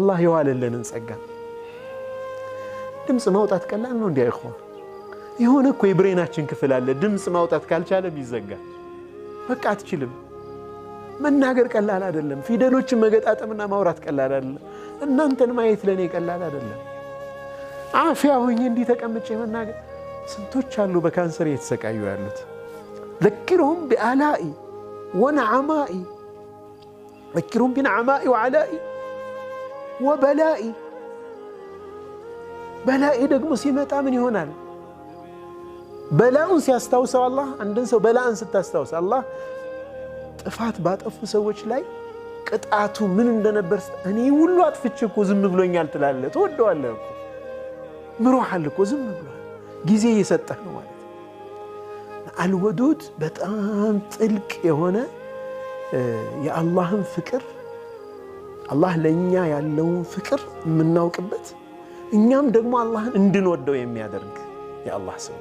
الله يواللن ጸጋ ድምጽ ማውጣት ቀላል ነው እንዴ አይኹን ይሁን እኮ የብሬናችን ክፍል አለ ድምጽ ማውጣት ካልቻለ ቢዘጋ በቃ አትችልም መናገር ቀላል አይደለም ፊደሎችን መገጣጠምና ማውራት ቀላል አይደለም እናንተን ማየት ለኔ ቀላል አይደለም አፍያ ሆኜ እንዲ ተቀምጬ መናገር ስንቶች አሉ በካንሰር የተሰቃዩ ያሉት ذكرهم بآلائي ونعمائي ذكرهم بنعمائي وعلائي وبلائي بلائي ደግሞ ሲመጣ ምን ይሆናል በላኡን ሲያስታውሰው አላህ አንድን ሰው በላኡን ስታስታውስ አላህ ጥፋት ባጠፉ ሰዎች ላይ ቅጣቱ ምን እንደነበር እኔ ሁሉ አጥፍቼ እኮ ዝም ብሎኛል ትላለህ ተወደዋለህ እኮ ምሮሃል እኮ ዝም ብሏል ጊዜ እየሰጠህ ነው ማለት አልወዱድ በጣም ጥልቅ የሆነ የአላህን ፍቅር አላህ ለኛ ያለውን ፍቅር የምናውቅበት እኛም ደግሞ አላህን እንድንወደው የሚያደርግ የአላህ ሰው